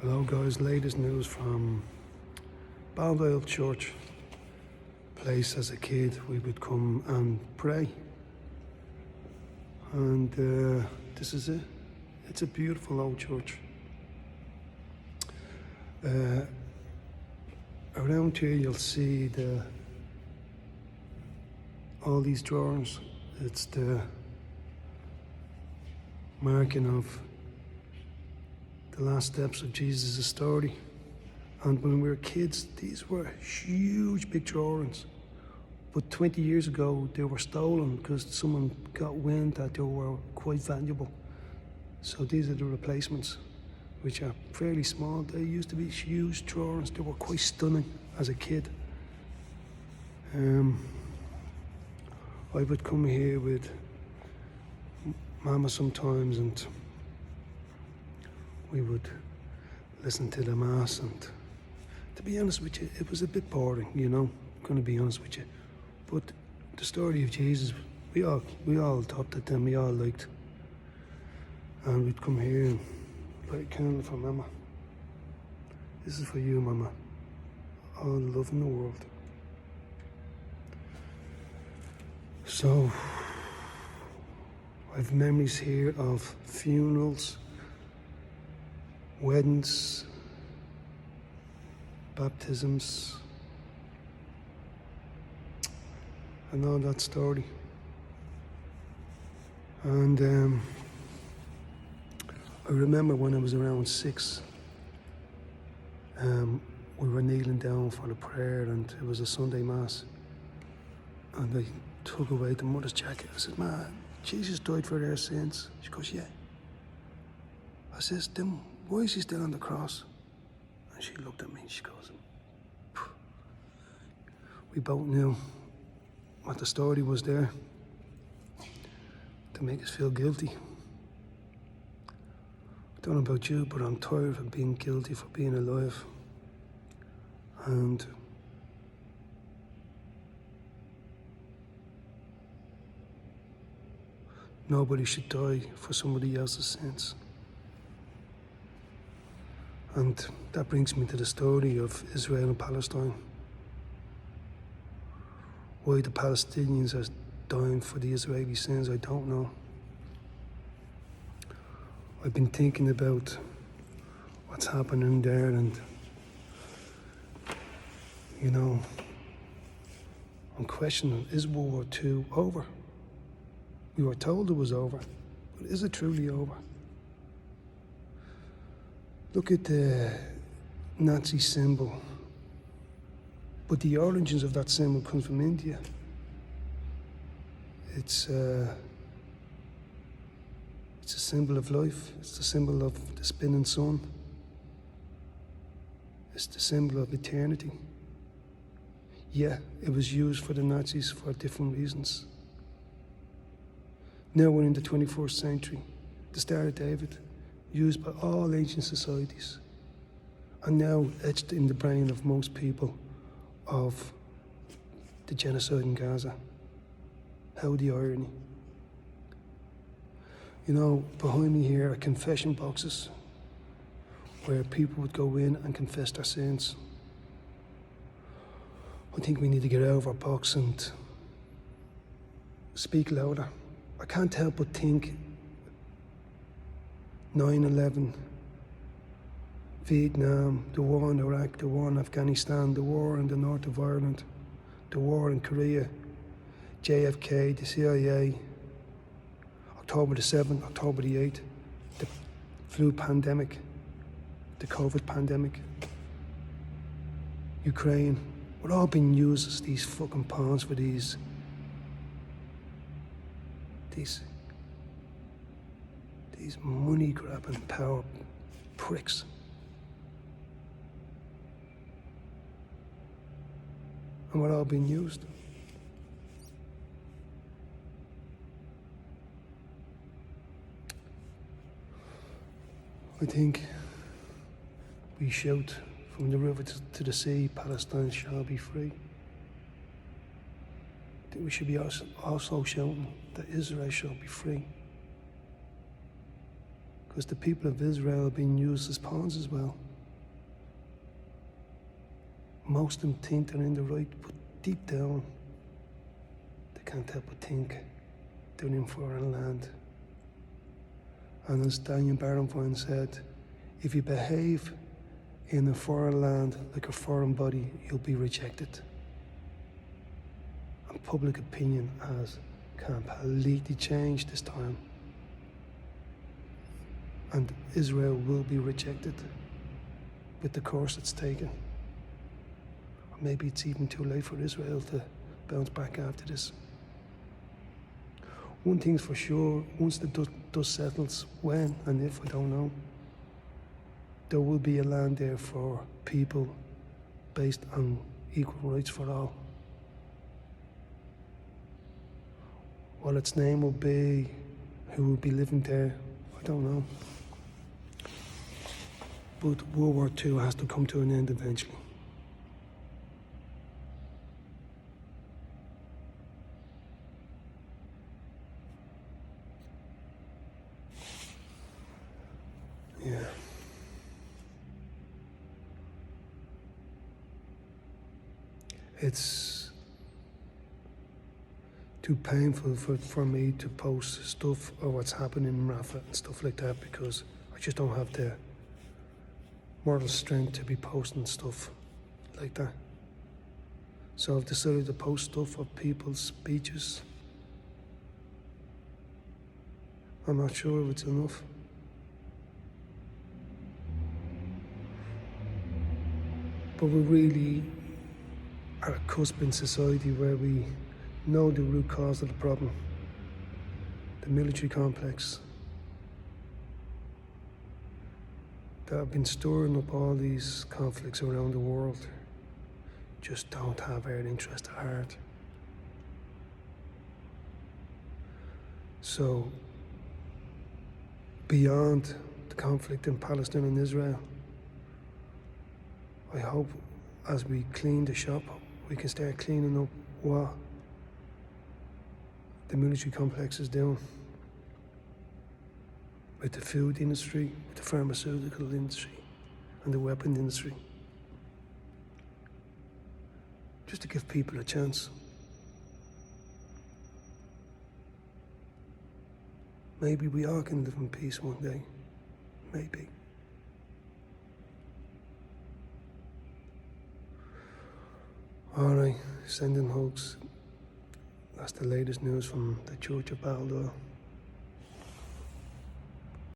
Hello guys, latest news from Balvale Church. Place as a kid we would come and pray. And this is it. It's a beautiful old church. Around here you'll see all these drawings. It's the marking of the last steps of Jesus' story. And when we were kids, these were huge big drawings. But 20 years ago, they were stolen because someone got wind that they were quite valuable. So these are the replacements, which are fairly small. They used to be huge drawings. They were quite stunning as a kid. I would come here with Mama sometimes, and we would listen to the mass, and to be honest with you, it was a bit boring, I'm gonna be honest with you. But the story of Jesus, we all thought that we all liked. And we'd come here and light a candle for Mama. This is for you, Mama. All the love in the world. So, I have memories here of funerals, weddings, baptisms, and all that story. And I remember when I was around 6, we were kneeling down for the prayer, and it was a Sunday Mass. And I took away the mother's jacket. I said, "Ma, Jesus died for our sins." She goes, "Yeah." I says, "Then why is he still on the cross?" And she looked at me and she goes, "Phew." We both knew what the story was there to make us feel guilty. I don't know about you, but I'm tired of being guilty for being alive. And nobody should die for somebody else's sins. And that brings me to the story of Israel and Palestine. Why the Palestinians are dying for the Israeli sins, I don't know. I've been thinking about what's happening there, and I'm questioning, is World War II over? We were told it was over, but is it truly over? Look at the Nazi symbol, but the origins of that symbol come from India. It's a symbol of life. It's the symbol of the spinning sun. It's the symbol of eternity. Yeah, it was used for the Nazis for different reasons. Now we're in the 21st century, the Star of David, used by all ancient societies, and now etched in the brain of most people of the genocide in Gaza. How the irony. Behind me here are confession boxes where people would go in and confess their sins. I think we need to get out of our box and speak louder. I can't help but think 9/11, Vietnam, the war in Iraq, the war in Afghanistan, the war in the north of Ireland, the war in Korea, JFK, the CIA, October the 7th, October the 8th, the flu pandemic, the COVID pandemic, Ukraine. We're all being used as these fucking pawns for these money-grabbing power pricks. And we're all being used. I think we shout from the river to the sea, Palestine shall be free. I think we should be also shouting that Israel shall be free. Because the people of Israel are being used as pawns as well. Most of them think they're in the right, but deep down, they can't help but think they're in foreign land. And as Daniel Barenboim said, if you behave in a foreign land like a foreign body, you'll be rejected. And public opinion has completely changed this time. And Israel will be rejected with the course it's taken. Or maybe it's even too late for Israel to bounce back after this. One thing's for sure, once the dust settles, when and if, I don't know, there will be a land there for people based on equal rights for all. What its name will be, who will be living there, I don't know. But World War II has to come to an end eventually. Yeah. It's too painful for me to post stuff or what's happening in Rafah and stuff like that, because I just don't have the moral strength to be posting stuff like that. So I've decided to post stuff of people's speeches. I'm not sure if it's enough. But we really are a cusp in society where we know the root cause of the problem. The military complex that have been stirring up all these conflicts around the world just don't have our interest at heart. So, beyond the conflict in Palestine and Israel, I hope as we clean the shop, we can start cleaning up what the military complex is doing with the food industry, with the pharmaceutical industry, and the weapon industry. Just to give people a chance. Maybe we all can live in peace one day. Maybe. Alright, sending hugs. That's the latest news from the Church of Baldur.